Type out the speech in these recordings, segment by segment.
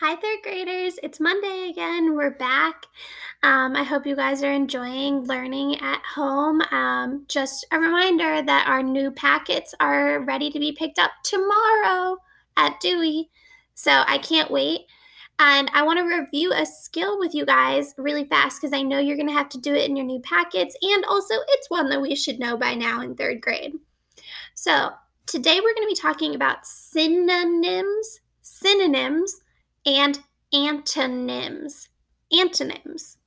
Hi, third graders. It's Monday again. We're back. I hope you guys are enjoying learning at home. Just a reminder that our new packets are ready to be picked up tomorrow at Dewey. So I can't wait. And I want to review a skill with you guys really fast because I know you're going to have to do it in your new packets. And also, it's one that we should know by now in third grade. So today we're going to be talking about synonyms, and antonyms. Antonyms.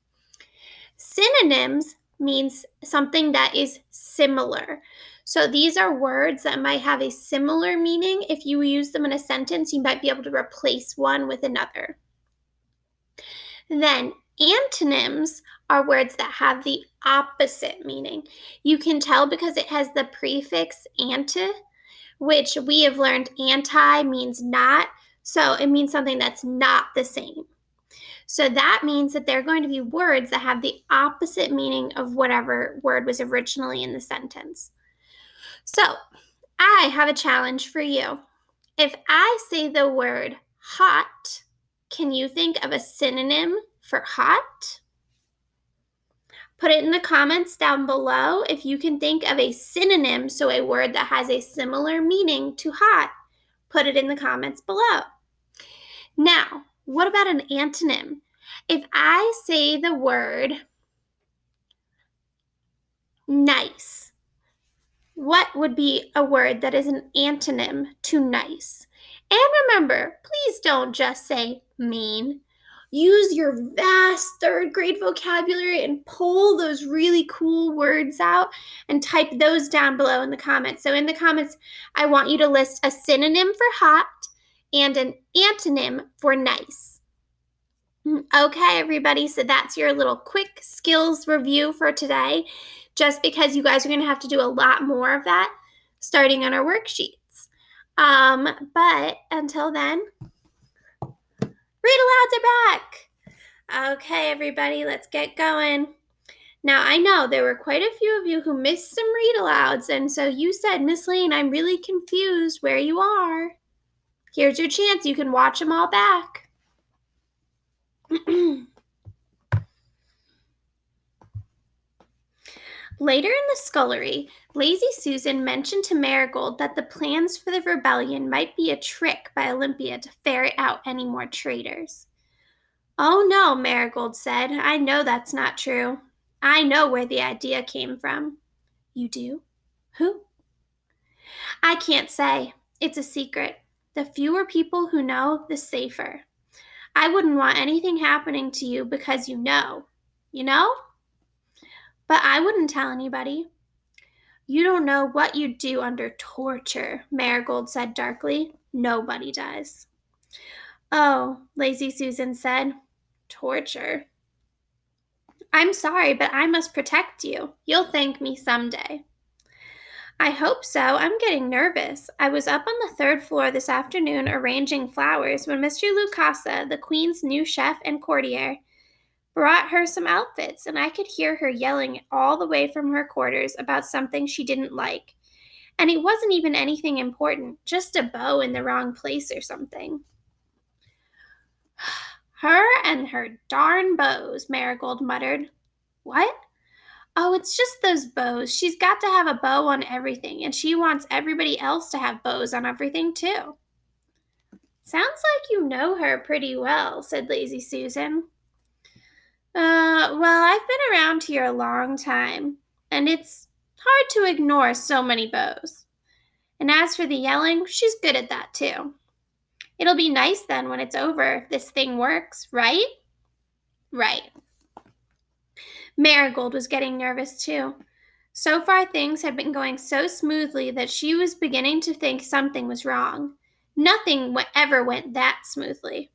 Synonyms means something that is similar. So these are words that might have a similar meaning. If you use them in a sentence, you might be able to replace one with another. Then antonyms are words that have the opposite meaning. You can tell because it has the prefix "anti", which we have learned anti means not. So it means something that's not the same. So that means that they're going to be words that have the opposite meaning of whatever word was originally in the sentence. So I have a challenge for you. If I say the word hot, can you think of a synonym for hot? Put it in the comments down below if you can think of a synonym, so a word that has a similar meaning to hot. Put it in the comments below. Now, what about an antonym? If I say the word nice, what would be a word that is an antonym to nice? And remember, please don't just say mean. Use your vast third grade vocabulary and pull those really cool words out and type those down below in the comments. So in the comments, I want you to list a synonym for hot and an antonym for nice. Okay, everybody, so that's your little quick skills review for today, just because you guys are going to have to do a lot more of that starting on our worksheets. But until then, read alouds are back. Okay, everybody, let's get going. Now, I know there were quite a few of you who missed some read alouds, and so you said, Miss Lane, I'm really confused where you are. Here's your chance. You can watch them all back. Later in the scullery, Lazy Susan mentioned to Marigold that the plans for the rebellion might be a trick by Olympia to ferret out any more traitors. Oh no, Marigold said. I know that's not true. I know where the idea came from. You do? Who? I can't say. It's a secret. The fewer people who know, the safer. I wouldn't want anything happening to you because you know. You know? But I wouldn't tell anybody. You don't know what you'd do under torture, Marigold said darkly. Nobody does. Oh, Lazy Susan said. Torture. I'm sorry, but I must protect you. You'll thank me someday. I hope so. I'm getting nervous. I was up on the third floor this afternoon arranging flowers when Mr. Lucasa, the Queen's new chef and courtier, brought her some outfits, and I could hear her yelling all the way from her quarters about something she didn't like. And it wasn't even anything important, just a bow in the wrong place or something. Her and her darn bows, Marigold muttered. What? Oh, it's just those bows. She's got to have a bow on everything, and she wants everybody else to have bows on everything, too. Sounds like you know her pretty well, said Lazy Susan. Well, I've been around here a long time, and it's hard to ignore so many bows. And as for the yelling, she's good at that, too. It'll be nice then when it's over if this thing works, right? Right. Marigold was getting nervous, too. So far, things had been going so smoothly that she was beginning to think something was wrong. Nothing ever went that smoothly.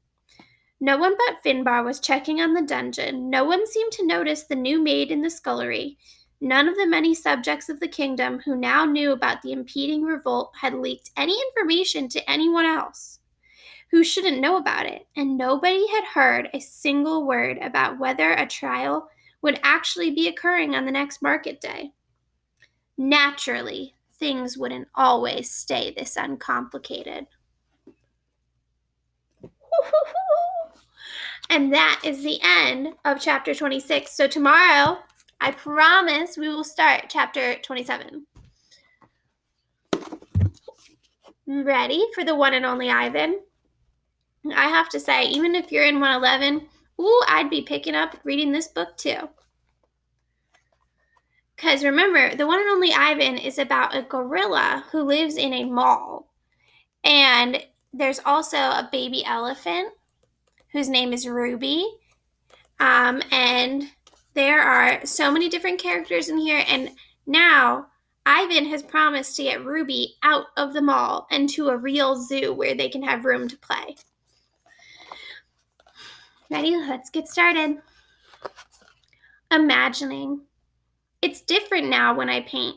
No one but Finbar was checking on the dungeon. No one seemed to notice the new maid in the scullery. None of the many subjects of the kingdom who now knew about the impending revolt had leaked any information to anyone else who shouldn't know about it, and nobody had heard a single word about whether a trial would actually be occurring on the next market day. Naturally, things wouldn't always stay this uncomplicated. And that is the end of chapter 26. So tomorrow, I promise we will start chapter 27. Ready for the one and only Ivan? I have to say, even if you're in 111, I'd be picking up reading this book too. Because remember, the one and only Ivan is about a gorilla who lives in a mall. And there's also a baby elephant whose name is Ruby. And there are so many different characters in here. And now Ivan has promised to get Ruby out of the mall and to a real zoo where they can have room to play. Ready? Let's get started. Imagining. It's different now when I paint.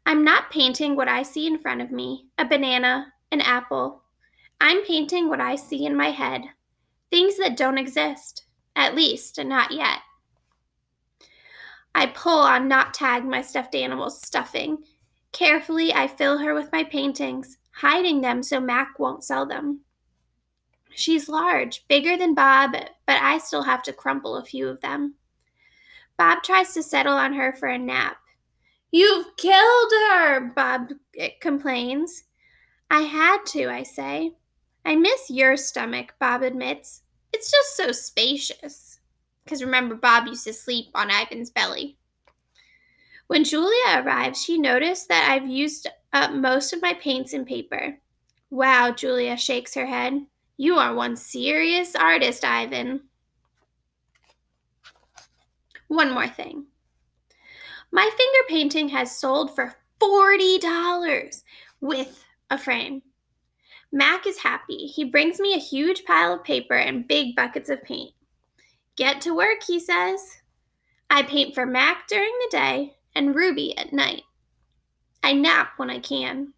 I'm not painting what I see in front of me, a banana, an apple. I'm painting what I see in my head, things that don't exist, at least not yet. I pull on not tag my stuffed animal's stuffing. Carefully, I fill her with my paintings, hiding them so Mac won't sell them. She's large, bigger than Bob, but I still have to crumple a few of them. Bob tries to settle on her for a nap. You've killed her, Bob complains. I had to, I say. I miss your stomach, Bob admits. It's just so spacious. Because remember, Bob used to sleep on Ivan's belly. When Julia arrives, she noticed that I've used up most of my paints and paper. Wow, Julia shakes her head. You are one serious artist, Ivan. One more thing. My finger painting has sold for $40 with a frame. Mac is happy. He brings me a huge pile of paper and big buckets of paint. Get to work, he says. I paint for Mac during the day and Ruby at night. I nap when I can.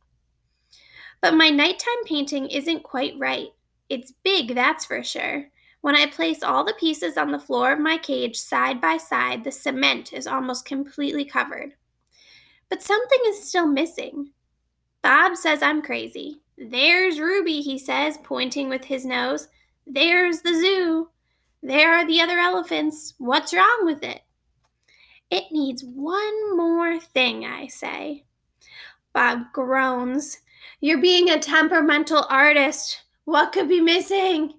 But my nighttime painting isn't quite right. It's big, that's for sure. When I place all the pieces on the floor of my cage side by side, the cement is almost completely covered. But something is still missing. Bob says I'm crazy. There's Ruby, he says, pointing with his nose. There's the zoo. There are the other elephants. What's wrong with it? It needs one more thing, I say. Bob groans. You're being a temperamental artist. What could be missing?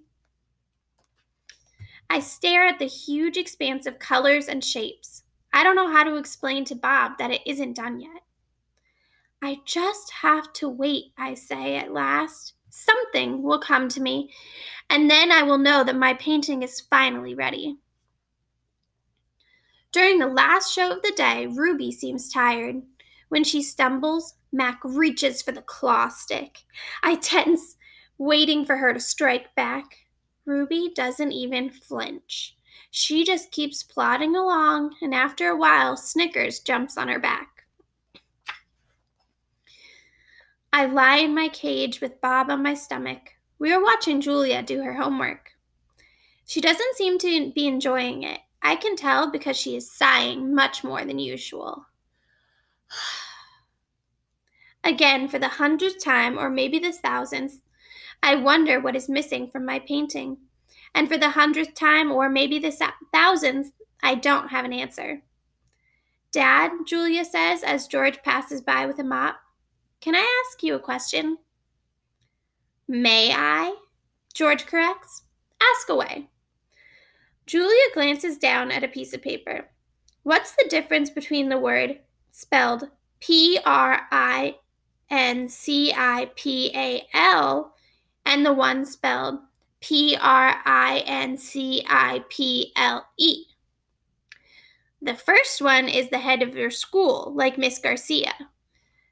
I stare at the huge expanse of colors and shapes. I don't know how to explain to Bob that it isn't done yet. I just have to wait, I say at last. Something will come to me, and then I will know that my painting is finally ready. During the last show of the day, Ruby seems tired. When she stumbles, Mac reaches for the claw stick. I tense, waiting for her to strike back. Ruby doesn't even flinch. She just keeps plodding along, and after a while, Snickers jumps on her back. I lie in my cage with Bob on my stomach. We are watching Julia do her homework. She doesn't seem to be enjoying it. I can tell because she is sighing much more than usual. Again, for the 100th time, or maybe the 1,000th, I wonder what is missing from my painting. And for the 100th time, or maybe the 1,000th, I don't have an answer. Dad, Julia says as George passes by with a mop, can I ask you a question? May I? George corrects. Ask away. Julia glances down at a piece of paper. What's the difference between the word spelled Principal and the one spelled Principle? The first one is the head of your school, like Miss Garcia.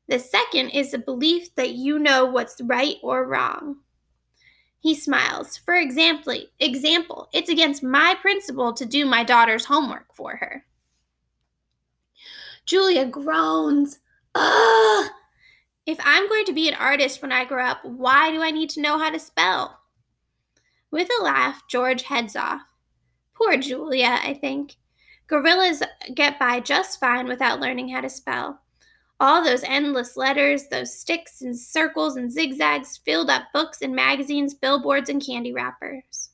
The second is the belief that you know what's right or wrong. He smiles. For example, it's against my principle to do my daughter's homework for her. Julia groans. Ugh! If I'm going to be an artist when I grow up, why do I need to know how to spell? With a laugh, George heads off. Poor Julia, I think. Gorillas get by just fine without learning how to spell. All those endless letters, those sticks and circles and zigzags filled up books and magazines, billboards and candy wrappers.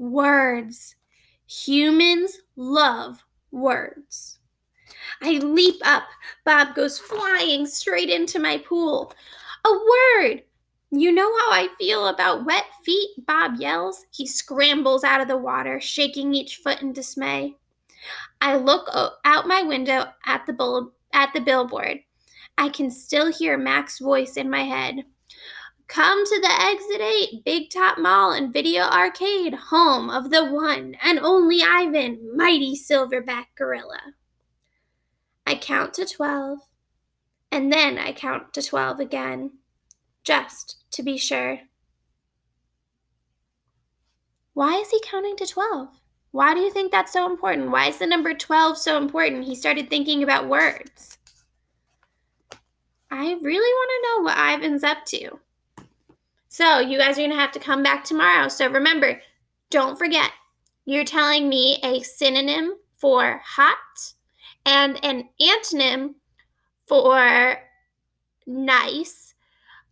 Words. Humans love words. I leap up. Bob goes flying straight into my pool. A word! You know how I feel about wet feet, Bob yells. He scrambles out of the water, shaking each foot in dismay. I look out my window at the billboard. I can still hear Mac's voice in my head. Come to the Exit 8 Big Top Mall and Video Arcade, home of the one and only Ivan, mighty silverback gorilla. I count to 12, and then I count to 12 again, just to be sure. Why is he counting to 12? Why do you think that's so important? Why is the number 12 so important? He started thinking about words. I really want to know what Ivan's up to. So you guys are going to have to come back tomorrow. So remember, don't forget, you're telling me a synonym for hot and an antonym for nice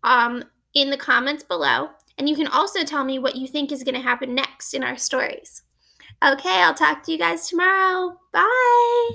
in the comments below. And you can also tell me what you think is going to happen next in our stories. Okay, I'll talk to you guys tomorrow. Bye.